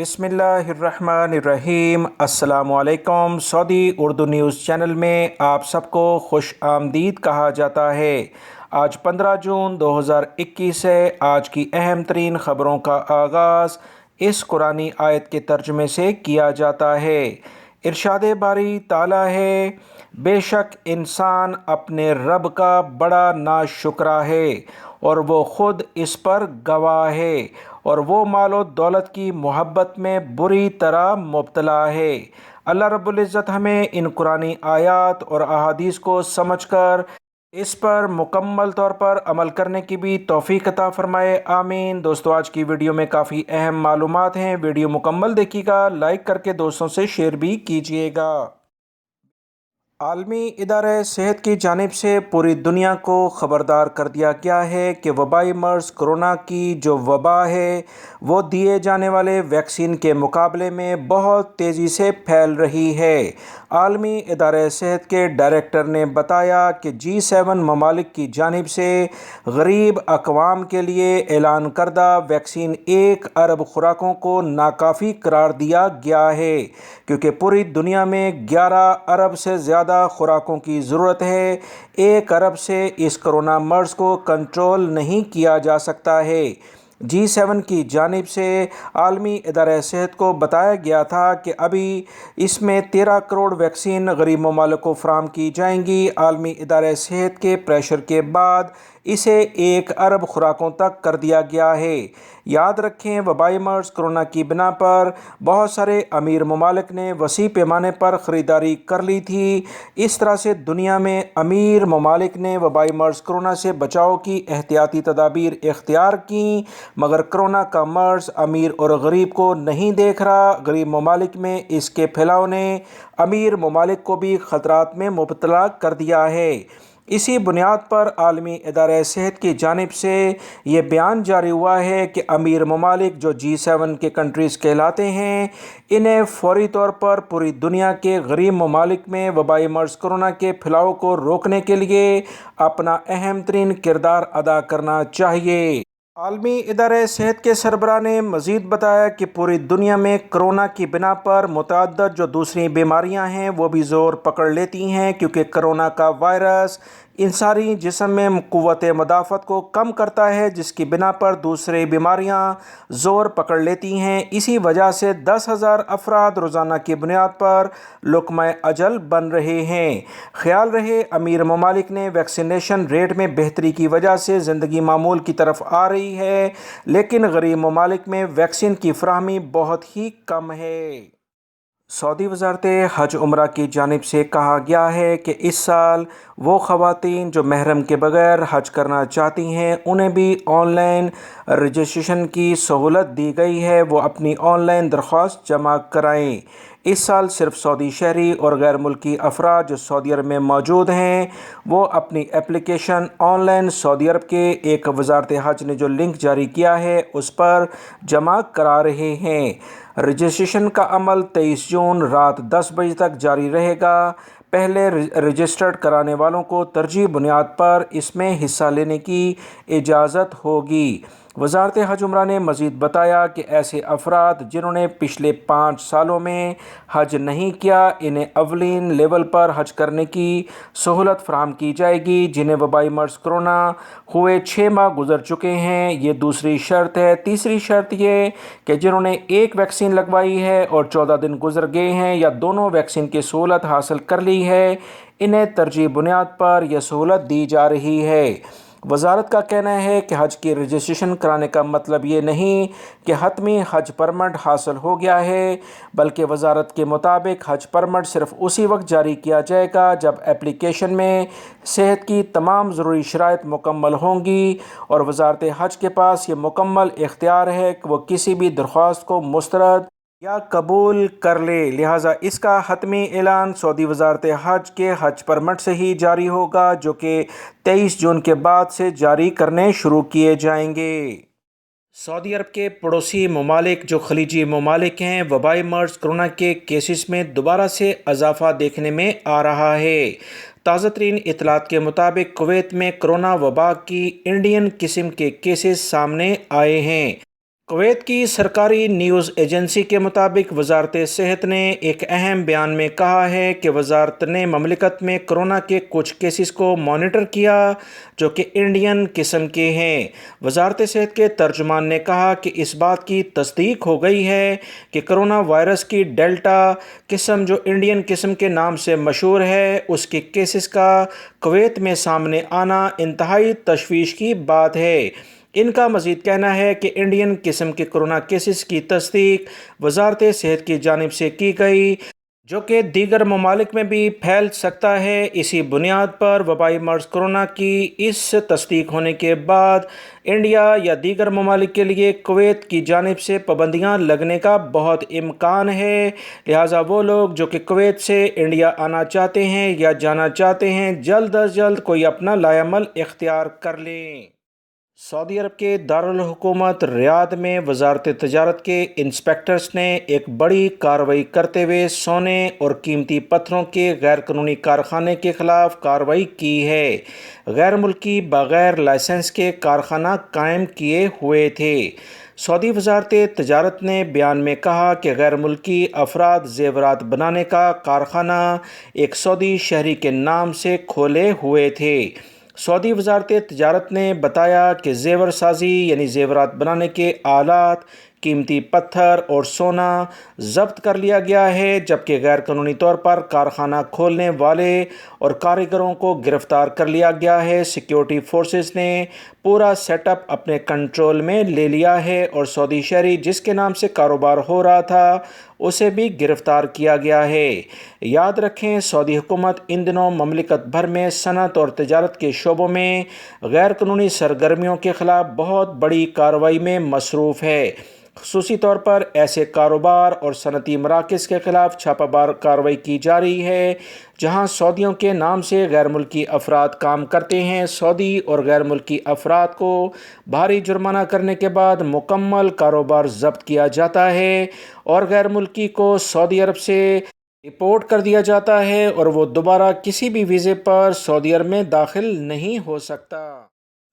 بسم اللہ الرحمن الرحیم۔ السلام علیکم۔ سعودی اردو نیوز چینل میں آپ سب کو خوش آمدید کہا جاتا ہے۔ آج 15 جون 2021 ہے۔ آج کی اہم ترین خبروں کا آغاز اس قرآنی آیت کے ترجمے سے کیا جاتا ہے۔ ارشاد باری تعالیٰ ہے، بے شک انسان اپنے رب کا بڑا ناشکرا ہے اور وہ خود اس پر گواہ ہے، اور وہ مال و دولت کی محبت میں بری طرح مبتلا ہے۔ اللہ رب العزت ہمیں ان قرآنی آیات اور احادیث کو سمجھ کر اس پر مکمل طور پر عمل کرنے کی بھی توفیق عطا فرمائے، آمین۔ دوستو، آج کی ویڈیو میں کافی اہم معلومات ہیں، ویڈیو مکمل دیکھیے گا، لائک کر کے دوستوں سے شیئر بھی کیجیے گا۔ عالمی ادارہ صحت کی جانب سے پوری دنیا کو خبردار کر دیا گیا ہے کہ وبائی مرض کرونا کی جو وبا ہے وہ دیے جانے والے ویکسین کے مقابلے میں بہت تیزی سے پھیل رہی ہے۔ عالمی ادارہ صحت کے ڈائریکٹر نے بتایا کہ G7 ممالک کی جانب سے غریب اقوام کے لیے اعلان کردہ ویکسین 1 ارب خوراکوں کو ناکافی قرار دیا گیا ہے، کیونکہ پوری دنیا میں 11 ارب سے زیادہ خوراکوں کی ضرورت ہے۔ 1 ارب سے اس کرونا مرض کو کنٹرول نہیں کیا جا سکتا ہے۔ G7 کی جانب سے عالمی ادارہ صحت کو بتایا گیا تھا کہ ابھی اس میں 13 کروڑ ویکسین غریب ممالک کو فراہم کی جائیں گی۔ عالمی ادارہ صحت کے پریشر کے بعد اسے 1 ارب خوراکوں تک کر دیا گیا ہے۔ یاد رکھیں، وبائی مرض کرونا کی بنا پر بہت سارے امیر ممالک نے وسیع پیمانے پر خریداری کر لی تھی۔ اس طرح سے دنیا میں امیر ممالک نے وبائی مرض کرونا سے بچاؤ کی احتیاطی تدابیر اختیار کیں، مگر کرونا کا مرض امیر اور غریب کو نہیں دیکھ رہا۔ غریب ممالک میں اس کے پھیلاؤ نے امیر ممالک کو بھی خطرات میں مبتلا کر دیا ہے۔ اسی بنیاد پر عالمی ادارہ صحت کی جانب سے یہ بیان جاری ہوا ہے کہ امیر ممالک جو G7 کے کنٹریز کہلاتے ہیں، انہیں فوری طور پر پوری دنیا کے غریب ممالک میں وبائی مرض کرونا کے پھیلاؤ کو روکنے کے لیے اپنا اہم ترین کردار ادا کرنا چاہیے۔ عالمی ادارہ صحت کے سربراہ نے مزید بتایا کہ پوری دنیا میں کرونا کی بنا پر متعدد جو دوسری بیماریاں ہیں وہ بھی زور پکڑ لیتی ہیں، کیونکہ کرونا کا وائرس انسانی جسم میں قوت مدافعت کو کم کرتا ہے، جس کی بنا پر دوسری بیماریاں زور پکڑ لیتی ہیں۔ اسی وجہ سے 10,000 افراد روزانہ کی بنیاد پر لقمہ اجل بن رہے ہیں۔ خیال رہے، امیر ممالک نے ویکسینیشن ریٹ میں بہتری کی وجہ سے زندگی معمول کی طرف آ رہی ہے، لیکن غریب ممالک میں ویکسین کی فراہمی بہت ہی کم ہے۔ سعودی وزارت حج عمرہ کی جانب سے کہا گیا ہے کہ اس سال وہ خواتین جو محرم کے بغیر حج کرنا چاہتی ہیں انہیں بھی آن لائن رجسٹریشن کی سہولت دی گئی ہے، وہ اپنی آن لائن درخواست جمع کرائیں۔ اس سال صرف سعودی شہری اور غیر ملکی افراد جو سعودی عرب میں موجود ہیں وہ اپنی اپلیکیشن آن لائن سعودی عرب کے ایک وزارت حج نے جو لنک جاری کیا ہے اس پر جمع کرا رہے ہیں۔ رجسٹریشن کا عمل 23 جون رات 10 بجے تک جاری رہے گا۔ پہلے رجسٹرڈ کرانے والوں کو ترجیحی بنیاد پر اس میں حصہ لینے کی اجازت ہوگی۔ وزارت حج عمرہ نے مزید بتایا کہ ایسے افراد جنہوں نے پچھلے 5 سالوں میں حج نہیں کیا، انہیں اولین لیول پر حج کرنے کی سہولت فراہم کی جائے گی۔ جنہیں وبائی مرض کرونا ہوئے 6 ماہ گزر چکے ہیں، یہ دوسری شرط ہے۔ تیسری شرط یہ کہ جنہوں نے 1 ویکسین لگوائی ہے اور 14 دن گزر گئے ہیں یا دونوں ویکسین کی سہولت حاصل کر لی ہے، انہیں ترجیحی بنیاد پر یہ سہولت دی جا رہی ہے۔ وزارت کا کہنا ہے کہ حج کی رجسٹریشن کرانے کا مطلب یہ نہیں کہ حتمی حج پرمٹ حاصل ہو گیا ہے، بلکہ وزارت کے مطابق حج پرمٹ صرف اسی وقت جاری کیا جائے گا جب اپلیکیشن میں صحت کی تمام ضروری شرائط مکمل ہوں گی، اور وزارت حج کے پاس یہ مکمل اختیار ہے کہ وہ کسی بھی درخواست کو مسترد یا قبول کر لے، لہٰذا اس کا حتمی اعلان سعودی وزارت حج کے حج پرمٹ سے ہی جاری ہوگا، جو کہ 23 جون کے بعد سے جاری کرنے شروع کیے جائیں گے۔ سعودی عرب کے پڑوسی ممالک جو خلیجی ممالک ہیں، وبائی مرض کرونا کے کیسز میں دوبارہ سے اضافہ دیکھنے میں آ رہا ہے۔ تازہ ترین اطلاعات کے مطابق کویت میں کرونا وبا کی انڈین قسم کے کیسز سامنے آئے ہیں۔ کویت کی سرکاری نیوز ایجنسی کے مطابق وزارت صحت نے ایک اہم بیان میں کہا ہے کہ وزارت نے مملکت میں کرونا کے کچھ کیسز کو مانیٹر کیا جو کہ انڈین قسم کے ہیں۔ وزارت صحت کے ترجمان نے کہا کہ اس بات کی تصدیق ہو گئی ہے کہ کرونا وائرس کی ڈیلٹا قسم جو انڈین قسم کے نام سے مشہور ہے، اس کے کیسز کا کویت میں سامنے آنا انتہائی تشویش کی بات ہے۔ ان کا مزید کہنا ہے کہ انڈین قسم کے کرونا کیسز کی تصدیق وزارت صحت کی جانب سے کی گئی جو کہ دیگر ممالک میں بھی پھیل سکتا ہے۔ اسی بنیاد پر وبائی مرض کرونا کی اس تصدیق ہونے کے بعد انڈیا یا دیگر ممالک کے لیے کویت کی جانب سے پابندیاں لگنے کا بہت امکان ہے، لہٰذا وہ لوگ جو کہ کویت سے انڈیا آنا چاہتے ہیں یا جانا چاہتے ہیں جلد از جلد کوئی اپنا لائے عمل اختیار کر لیں۔ سعودی عرب کے دارالحکومت ریاض میں وزارت تجارت کے انسپیکٹرز نے ایک بڑی کارروائی کرتے ہوئے سونے اور قیمتی پتھروں کے غیر قانونی کارخانے کے خلاف کارروائی کی ہے۔ غیر ملکی بغیر لائسنس کے کارخانہ قائم کیے ہوئے تھے۔ سعودی وزارت تجارت نے بیان میں کہا کہ غیر ملکی افراد زیورات بنانے کا کارخانہ ایک سعودی شہری کے نام سے کھولے ہوئے تھے۔ سعودی وزارت تجارت نے بتایا کہ زیور سازی یعنی زیورات بنانے کے آلات، قیمتی پتھر اور سونا ضبط کر لیا گیا ہے، جبکہ غیر قانونی طور پر کارخانہ کھولنے والے اور کاریگروں کو گرفتار کر لیا گیا ہے۔ سیکیورٹی فورسز نے پورا سیٹ اپ اپنے کنٹرول میں لے لیا ہے اور سعودی شہری جس کے نام سے کاروبار ہو رہا تھا اسے بھی گرفتار کیا گیا ہے۔ یاد رکھیں، سعودی حکومت ان دنوں مملکت بھر میں صنعت اور تجارت کے شعبوں میں غیر قانونی سرگرمیوں کے خلاف بہت بڑی کارروائی میں مصروف ہے۔ خصوصی طور پر ایسے کاروبار اور صنعتی مراکز کے خلاف چھاپہ مار کارروائی کی جا رہی ہے جہاں سعودیوں کے نام سے غیر ملکی افراد کام کرتے ہیں۔ سعودی اور غیر ملکی افراد کو بھاری جرمانہ کرنے کے بعد مکمل کاروبار ضبط کیا جاتا ہے اور غیر ملکی کو سعودی عرب سے رپورٹ کر دیا جاتا ہے اور وہ دوبارہ کسی بھی ویزے پر سعودی عرب میں داخل نہیں ہو سکتا۔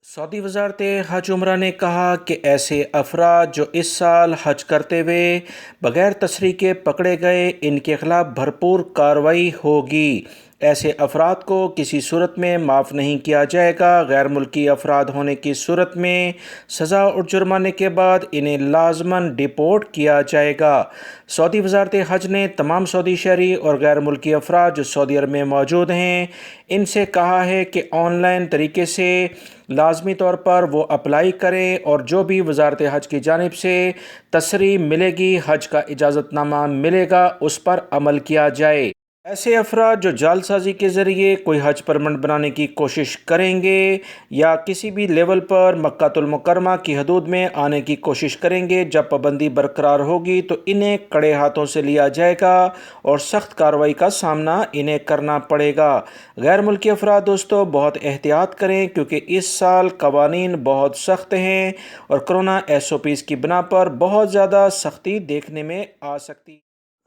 سعودی وزارت حج عمرہ نے کہا کہ ایسے افراد جو اس سال حج کرتے ہوئے بغیر تصریح کے پکڑے گئے ان کے خلاف بھرپور کارروائی ہوگی۔ ایسے افراد کو کسی صورت میں معاف نہیں کیا جائے گا۔ غیر ملکی افراد ہونے کی صورت میں سزا اور جرمانے کے بعد انہیں لازماً ڈیپورٹ کیا جائے گا۔ سعودی وزارت حج نے تمام سعودی شہری اور غیر ملکی افراد جو سعودی عرب میں موجود ہیں ان سے کہا ہے کہ آن لائن طریقے سے لازمی طور پر وہ اپلائی کریں اور جو بھی وزارت حج کی جانب سے تصریح ملے گی، حج کا اجازت نامہ ملے گا، اس پر عمل کیا جائے۔ ایسے افراد جو جعل سازی کے ذریعے کوئی حج پرمٹ بنانے کی کوشش کریں گے یا کسی بھی لیول پر مکہ المکرمہ کی حدود میں آنے کی کوشش کریں گے، جب پابندی برقرار ہوگی تو انہیں کڑے ہاتھوں سے لیا جائے گا اور سخت کارروائی کا سامنا انہیں کرنا پڑے گا۔ غیر ملکی افراد دوستو بہت احتیاط کریں کیونکہ اس سال قوانین بہت سخت ہیں اور کرونا SOPs کی بنا پر بہت زیادہ سختی دیکھنے میں آ سکتی۔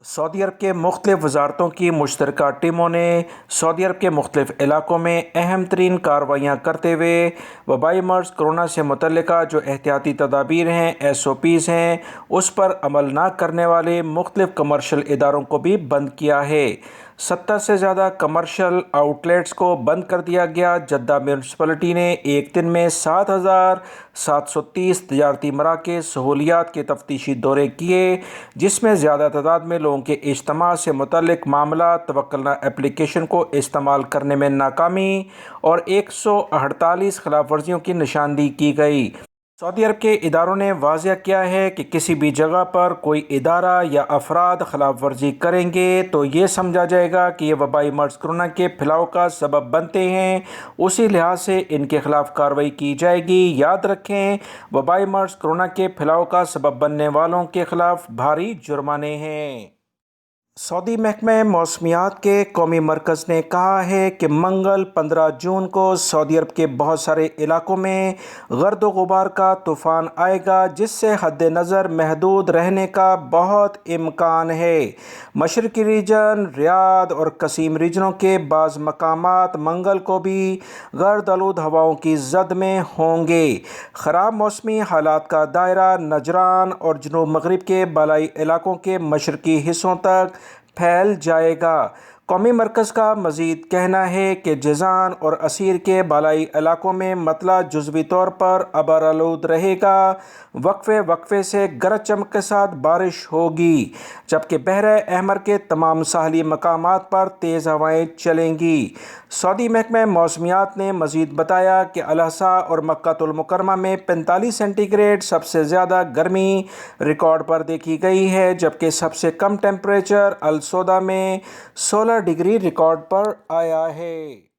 سعودی عرب کے مختلف وزارتوں کی مشترکہ ٹیموں نے سعودی عرب کے مختلف علاقوں میں اہم ترین کارروائیاں کرتے ہوئے وبائی مرض کرونا سے متعلقہ جو احتیاطی تدابیر ہیں، SOPs ہیں، اس پر عمل نہ کرنے والے مختلف کمرشل اداروں کو بھی بند کیا ہے۔ 70 سے زیادہ کمرشل آؤٹ لیٹس کو بند کر دیا گیا۔ جدہ میونسپلٹی نے ایک دن میں 7,730 تجارتی مراکز سہولیات کے تفتیشی دورے کیے، جس میں زیادہ تعداد میں لوگوں کے اجتماع سے متعلق معاملات، توکلنہ اپلیکیشن کو استعمال کرنے میں ناکامی اور 148 خلاف ورزیوں کی نشاندہی کی گئی۔ سعودی عرب کے اداروں نے واضح کیا ہے کہ کسی بھی جگہ پر کوئی ادارہ یا افراد خلاف ورزی کریں گے تو یہ سمجھا جائے گا کہ یہ وبائی مرض کرونا کے پھیلاؤ کا سبب بنتے ہیں، اسی لحاظ سے ان کے خلاف کارروائی کی جائے گی۔ یاد رکھیں، وبائی مرض کرونا کے پھیلاؤ کا سبب بننے والوں کے خلاف بھاری جرمانے ہیں۔ سعودی محکمہ موسمیات کے قومی مرکز نے کہا ہے کہ منگل 15 جون کو سعودی عرب کے بہت سارے علاقوں میں گرد و غبار کا طوفان آئے گا، جس سے حد نظر محدود رہنے کا بہت امکان ہے۔ مشرقی ریجن، ریاض اور قصیم ریجنوں کے بعض مقامات منگل کو بھی گرد آلود ہواؤں کی زد میں ہوں گے۔ خراب موسمی حالات کا دائرہ نجران اور جنوب مغرب کے بالائی علاقوں کے مشرقی حصوں تک پھیل جائے گا۔ قومی مرکز کا مزید کہنا ہے کہ جیزان اور عسیر کے بالائی علاقوں میں مطلع جزوی طور پر ابر آلود رہے گا۔ وقفے وقفے سے گرج چمک کے ساتھ بارش ہوگی، جبکہ بحیرہ احمر کے تمام ساحلی مقامات پر تیز ہوائیں چلیں گی۔ سعودی محکمہ موسمیات نے مزید بتایا کہ الاحسا اور مکہ المکرمہ میں 45 سینٹی گریڈ سب سے زیادہ گرمی ریکارڈ پر دیکھی گئی ہے، جبکہ سب سے کم ٹیمپریچر السودہ میں 16 ڈگری ریکارڈ پر آیا ہے۔